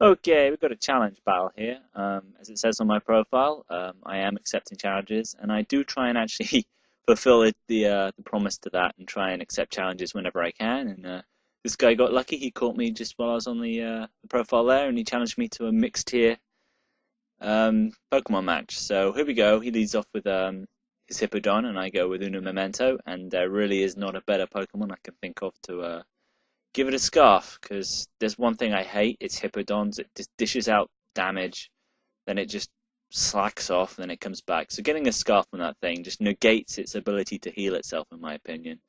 Okay, we've got a challenge battle here. As it says on my profile, I am accepting challenges, and I do try and actually fulfill the promise to that and try and accept challenges whenever I can. And this guy got lucky; he caught me just while I was on the profile there, and he challenged me to a mixed tier Pokemon match. So here we go. He leads off with his Hippowdon, and I go with Uno Memento. And there really is not a better Pokemon I can think of to give it a scarf, because there's one thing I hate, it's Hippowdons. It just dishes out damage, then it just slacks off, then it comes back. So getting a scarf on that thing just negates its ability to heal itself, in my opinion.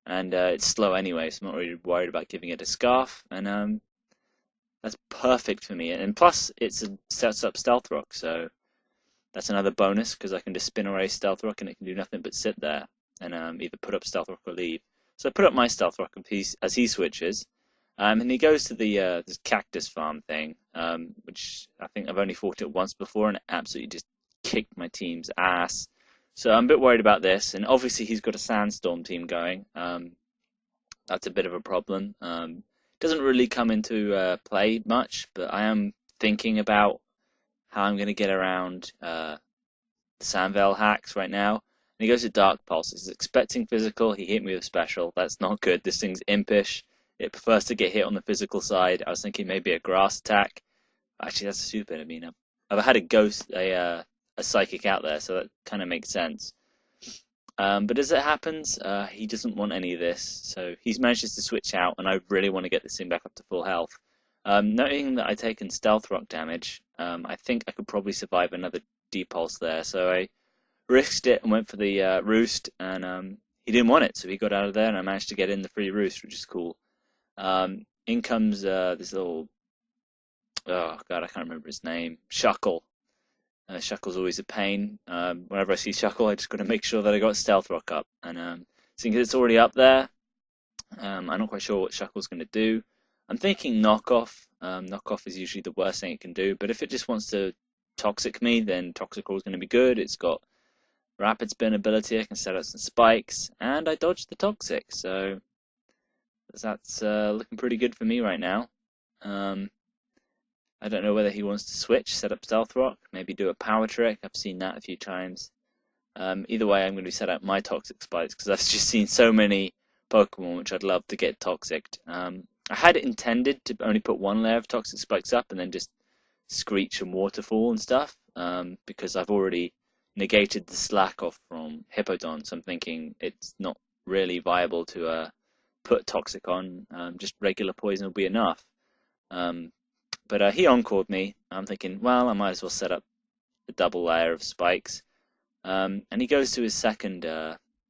And it's slow anyway, so I'm not really worried about giving it a scarf. And that's perfect for me. And plus, sets up Stealth Rock, so that's another bonus, because I can just spin away Stealth Rock and it can do nothing but sit there and either put up Stealth Rock or leave. So I put up my Stealth Rock as he switches, and he goes to the this cactus farm thing, which I think I've only fought it once before, and it absolutely just kicked my team's ass. So I'm a bit worried about this, and obviously he's got a Sandstorm team going. That's a bit of a problem. Doesn't really come into play much, but I am thinking about how I'm going to get around the Sandvale hacks right now. And he goes to Dark Pulse. He's expecting physical. He hit me with special. That's not good. This thing's impish. It prefers to get hit on the physical side. I was thinking maybe a grass attack. Actually, that's stupid. I mean, I've had a psychic out there, so that kind of makes sense. But as it happens, he doesn't want any of this, so he manages to switch out, and I really want to get this thing back up to full health. Noting that I've taken Stealth Rock damage, I think I could probably survive another Depulse there, so I risked it and went for the Roost, and he didn't want it, so he got out of there, and I managed to get in the free Roost, which is cool. In comes this little, oh god, I can't remember his name, Shuckle. Shuckle's always a pain. Whenever I see Shuckle, I just got to make sure that I got Stealth Rock up, and seeing as it's already up there, I'm not quite sure what Shuckle's going to do. I'm thinking Knockoff. Knockoff is usually the worst thing it can do, but if it just wants to Toxic me, then Toxicroak is going to be good. It's got Rapid Spin ability, I can set up some spikes, and I dodged the Toxic, so that's looking pretty good for me right now. I don't know whether he wants to switch, set up Stealth Rock, maybe do a power trick. I've seen that a few times. Either way, I'm going to set up my Toxic Spikes, because I've just seen so many Pokemon which I'd love to get Toxic. I had intended to only put one layer of Toxic Spikes up and then just Screech and Waterfall and stuff, because I've already negated the slack off from Hippowdon, so I'm thinking it's not really viable to put Toxic on. Just regular poison will be enough. But he encored me. I'm thinking, well, I might as well set up a double layer of spikes. And he goes to his second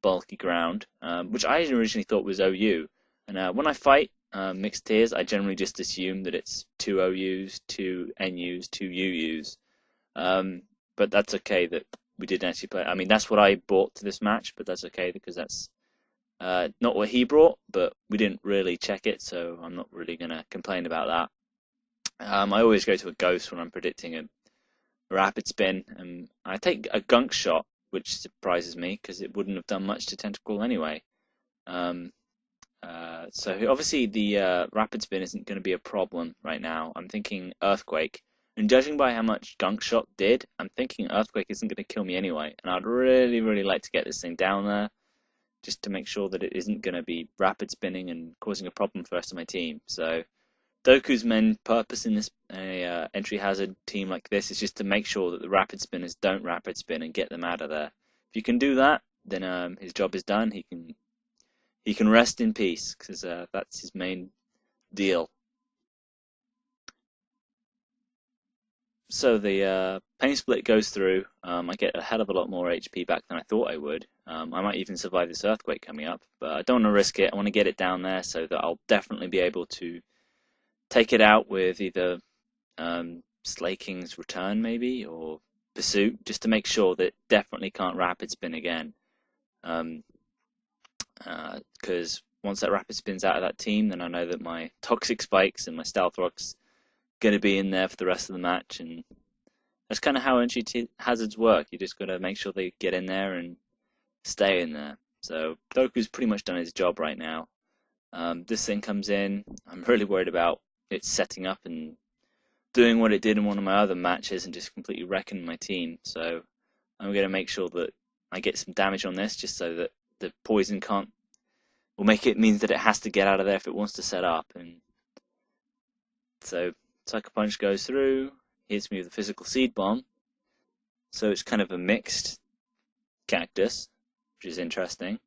bulky ground, which I originally thought was OU. And when I fight mixed tiers, I generally just assume that it's 2 OUs, 2 NUs, 2 UUs. But that's okay that we didn't actually play. I mean, that's what I brought to this match, but that's okay because that's not what he brought, but we didn't really check it, so I'm not really going to complain about that. I always go to a Ghost when I'm predicting a Rapid Spin, and I take a Gunk Shot, which surprises me because it wouldn't have done much to Tentacle anyway. So obviously the Rapid Spin isn't going to be a problem right now. I'm thinking Earthquake, and judging by how much Gunk Shot did, I'm thinking Earthquake isn't going to kill me anyway, and I'd really, really like to get this thing down there, just to make sure that it isn't going to be Rapid Spinning and causing a problem for the rest of my team. So Doku's main purpose in this entry hazard team like this is just to make sure that the Rapid Spinners don't Rapid Spin and get them out of there. If you can do that, then his job is done. He can rest in peace, because that's his main deal. So the Pain Split goes through. I get a hell of a lot more HP back than I thought I would. I might even survive this Earthquake coming up, but I don't want to risk it. I want to get it down there so that I'll definitely be able to take it out with either Slaking's Return maybe, or Pursuit, just to make sure that it definitely can't Rapid Spin again. Because once that Rapid Spin's out of that team, then I know that my Toxic Spikes and my Stealth Rock's going to be in there for the rest of the match, and that's kind of how entry hazards work. You just got to make sure they get in there and stay in there. So Doku's pretty much done his job right now. This thing comes in. I'm really worried about it setting up and doing what it did in one of my other matches and just completely wrecking my team. So I'm going to make sure that I get some damage on this, just so that the poison can't, will make it means that it has to get out of there if it wants to set up. And so Sucker Punch goes through, hits me with a physical seed bomb. So it's kind of a mixed cactus, which is interesting.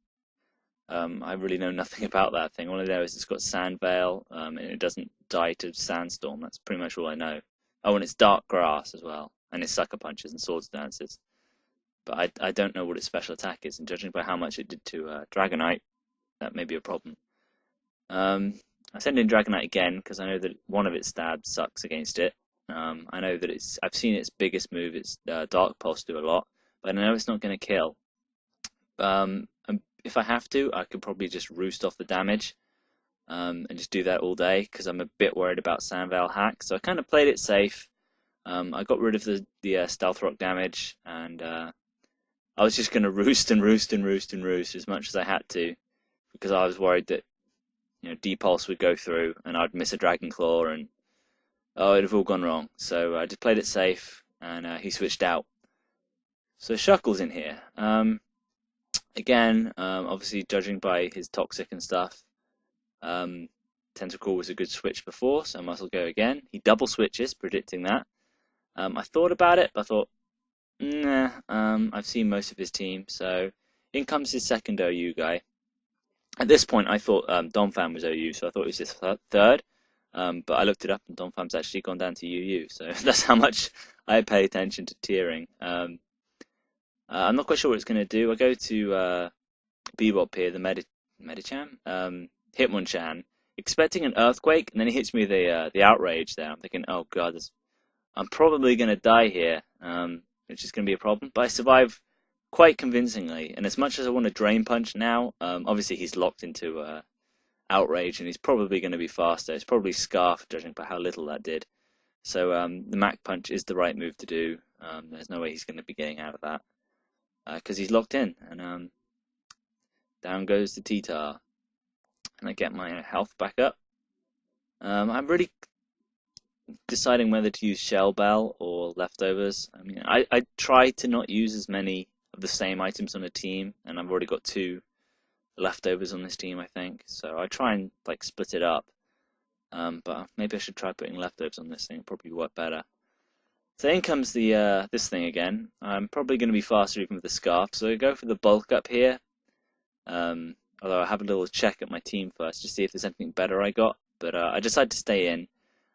I really know nothing about that thing. All I know is it's got Sand Veil, and it doesn't die to Sandstorm. That's pretty much all I know. Oh, and it's Dark Grass as well, and it's Sucker Punches and Swords Dances. But I don't know what its special attack is, and judging by how much it did to Dragonite, that may be a problem. I send in Dragonite again because I know that one of its stabs sucks against it. I know that I've seen its biggest move, its Dark Pulse, do a lot, but I know it's not going to kill. If I have to, I could probably just roost off the damage and just do that all day because I'm a bit worried about Sand Veil hack. So I kind of played it safe. I got rid of the Stealth Rock damage, and I was just going to roost and roost and roost and roost as much as I had to, because I was worried that D-Pulse would go through and I'd miss a Dragon Claw and it'd have all gone wrong. So I just played it safe, and he switched out. So Shuckle's in here. Again, obviously judging by his Toxic and stuff, Tentacle was a good switch before, so I might as well go again. He double switches, predicting that. I thought about it, but I thought, nah, I've seen most of his team, so in comes his second OU guy. At this point, I thought Donphan was OU, so I thought it was his third, but I looked it up, and Donphan's actually gone down to UU, so that's how much I pay attention to tiering. I'm not quite sure what it's going to do. I go to Bebop here, the Medicham, Hitmonchan, expecting an Earthquake, and then he hits me with the Outrage there. I'm thinking, oh god, I'm probably going to die here, which is going to be a problem. But I survive quite convincingly, and as much as I want to Drain Punch now, obviously he's locked into Outrage, and he's probably going to be faster. It's probably Scarf, judging by how little that did. So the Mach Punch is the right move to do. There's no way he's going to be getting out of that, because he's locked in, and down goes the T-Tar, and I get my health back up. I'm really deciding whether to use Shell Bell or Leftovers. I mean, I try to not use as many of the same items on a team, and I've already got 2 Leftovers on this team, I think. So I try and like split it up, but maybe I should try putting Leftovers on this thing. It'll probably work better. So in comes the this thing again. I'm probably going to be faster even with the Scarf, so I go for the Bulk Up here. Although I have a little check at my team first to see if there's anything better I got, but I decide to stay in.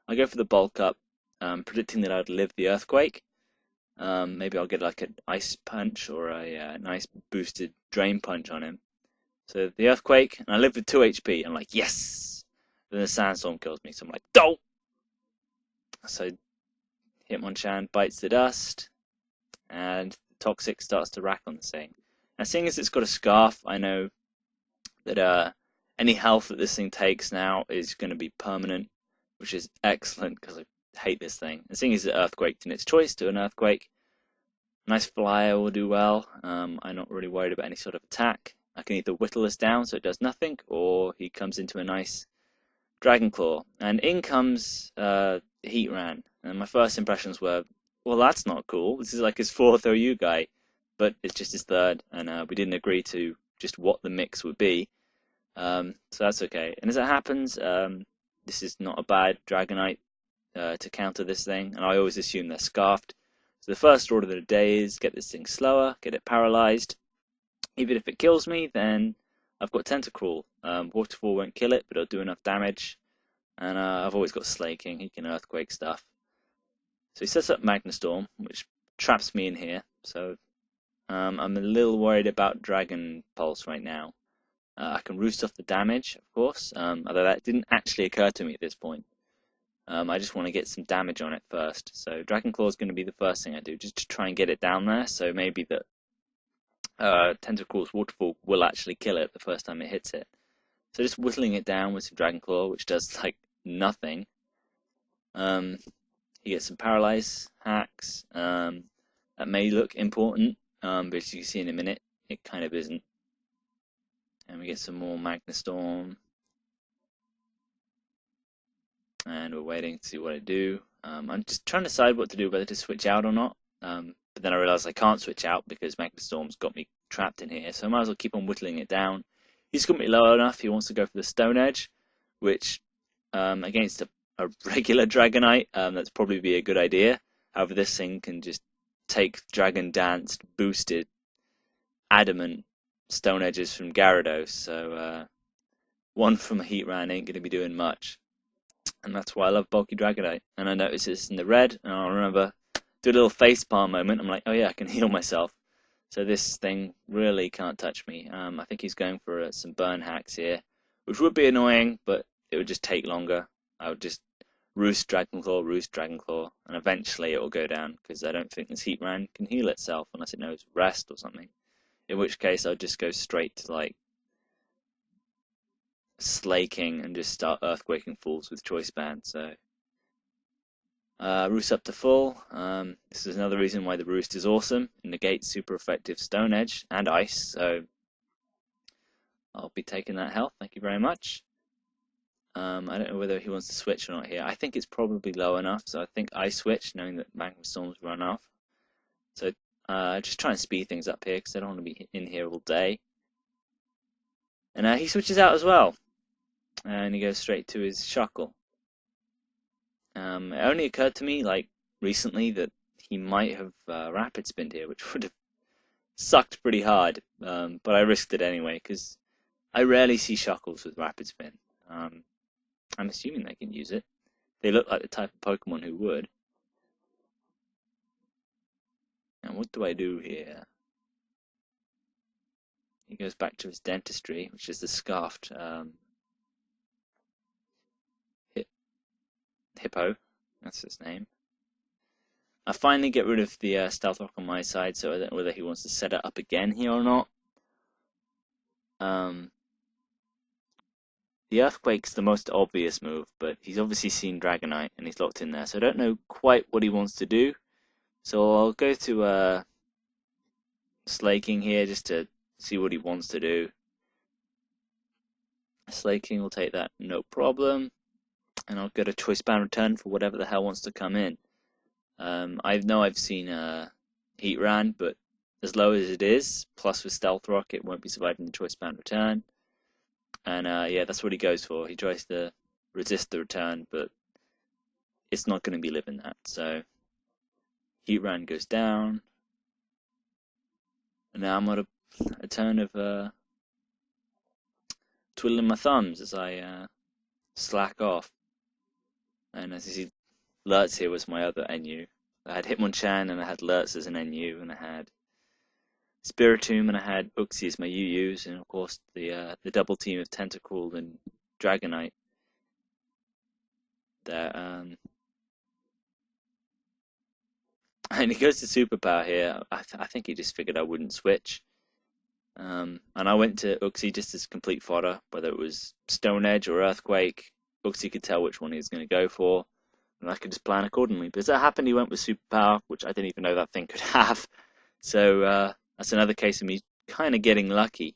I go for the Bulk Up, predicting that I'd live the Earthquake. Maybe I'll get like an Ice Punch or a nice boosted Drain Punch on him. So the Earthquake, and I live with 2 HP. I'm like, yes! Then the Sandstorm kills me, so I'm like, dope! So Hitmonchan bites the dust, and Toxic starts to rack on the thing. Now, seeing as it's got a Scarf, I know that any health that this thing takes now is going to be permanent, which is excellent because I hate this thing. And seeing as it's Earthquaked in its choice to an Earthquake, nice Flyer will do well. I'm not really worried about any sort of attack. I can either whittle this down so it does nothing, or he comes into a nice Dragon Claw. And in comes Heatran. And my first impressions were, well, that's not cool. This is like his 4th OU guy, but it's just his 3rd, and we didn't agree to just what the mix would be. So that's okay. And as it happens, this is not a bad Dragonite to counter this thing, and I always assume they're Scarfed. So the first order of the day is get this thing slower, get it paralyzed. Even if it kills me, then I've got Tentacruel. Waterfall won't kill it, but it'll do enough damage. And I've always got Slaking, he can Earthquake stuff. So he sets up Magnastorm, which traps me in here. So I'm a little worried about Dragon Pulse right now. I can roost off the damage, of course, although that didn't actually occur to me at this point. I just want to get some damage on it first. So Dragon Claw is going to be the first thing I do, just to try and get it down there. So maybe that Tentacruel's Waterfall will actually kill it the first time it hits it. So just whittling it down with some Dragon Claw, which does like nothing. You get some Paralyze hacks. That may look important, but as you can see in a minute, it kind of isn't. And we get some more Magnastorm. and we're waiting to see what I do. I'm just trying to decide what to do, whether to switch out or not. But then I realized I can't switch out because Magma Storm's got me trapped in here, so I might as well keep on whittling it down. He's got me low enough. He wants to go for the Stone Edge, which against a regular Dragonite, that's probably be a good idea. However, this thing can just take Dragon Danced, boosted, adamant Stone Edges from Gyarados, so one from a Heatran ain't going to be doing much. And that's why I love bulky Dragonite. And I notice this in the red, and I'll remember, do a little facepalm moment. I'm like, oh yeah, I can heal myself. So this thing really can't touch me. I think he's going for some burn hacks here, which would be annoying, but it would just take longer. I would just roost Dragon Claw, and eventually it will go down, because I don't think this Heatran can heal itself unless it knows rest or something. In which case I'll just go straight to like Slaking and just start earthquaking fools with Choice Band. So Roost up to full. This is another reason why the Roost is awesome. It negates super effective Stone Edge and Ice, so I'll be taking that health. Thank you very much. I don't know whether he wants to switch or not here. I think it's probably low enough, so I think I switch, knowing that Magma Storm's run off. So just try and speed things up here, because I don't want to be in here all day. And he switches out as well, and he goes straight to his Shuckle. It only occurred to me, like, recently that he might have Rapid Spinned here, which would have sucked pretty hard, but I risked it anyway, because I rarely see Shuckles with Rapid Spin. I'm assuming they can use it. They look like the type of Pokemon who would. And what do I do here? He goes back to his dentistry, which is the scarfed Hippo. That's his name. I finally get rid of the Stealth Rock on my side, so I don't know whether he wants to set it up again here or not. The Earthquake's the most obvious move, but he's obviously seen Dragonite and he's locked in there, so I don't know quite what he wants to do. So I'll go to Slaking here just to see what he wants to do. Slaking will take that, no problem. And I'll get a Choice Band return for whatever the hell wants to come in. I know I've seen Heatran, but as low as it is, plus with Stealth Rock, it won't be surviving the Choice Band return. And yeah, that's what he goes for. He tries to resist the return, but it's not going to be living that. So Heatran goes down. And now I'm on a turn of twiddling my thumbs as I slack off. And as you see, Lurtz here was my other NU. I had Hitmonchan, and I had Lurtz as an NU, and I had Spiritomb, and I had Uxie as my UUs, and of course the double team of Tentacruel and Dragonite. There, and he goes to Superpower here. I think he just figured I wouldn't switch. And I went to Uxie just as complete fodder, whether it was Stone Edge or Earthquake. Uxie could tell which one he was going to go for, and I could just plan accordingly. But as it happened, he went with Superpower, which I didn't even know that thing could have. So that's another case of me kind of getting lucky.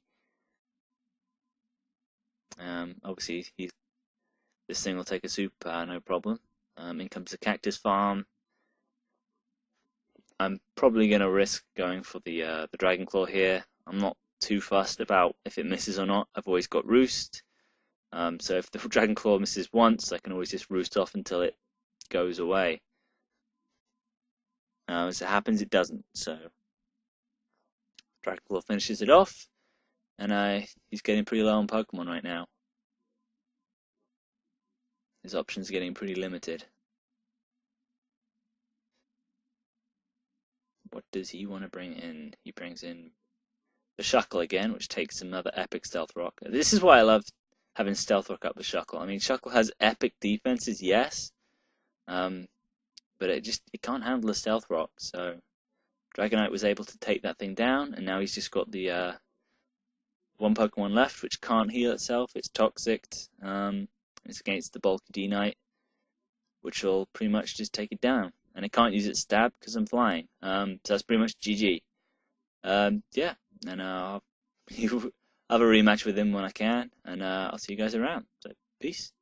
Obviously, this thing will take a Superpower, no problem. In comes the Cactus Farm. I'm probably going to risk going for the Dragon Claw here. I'm not too fussed about if it misses or not. I've always got Roost. So if the Dragon Claw misses once, I can always just Roost off until it goes away. As it happens, it doesn't. So Dragon Claw finishes it off, and he's getting pretty low on Pokemon right now. His options are getting pretty limited. What does he want to bring in? He brings in the Shuckle again, which takes another epic Stealth Rock. This is why I love having Stealth Rock up the Shuckle. I mean, Shuckle has epic defenses, yes, but it can't handle a Stealth Rock. So Dragonite was able to take that thing down, and now he's just got the one Pokemon left which can't heal itself. It's Toxic. It's against the bulky D-Knight, which will pretty much just take it down. And it can't use its stab because I'm flying. So that's pretty much GG. Yeah, and I'll have a rematch with him when I can, and I'll see you guys around. So, peace.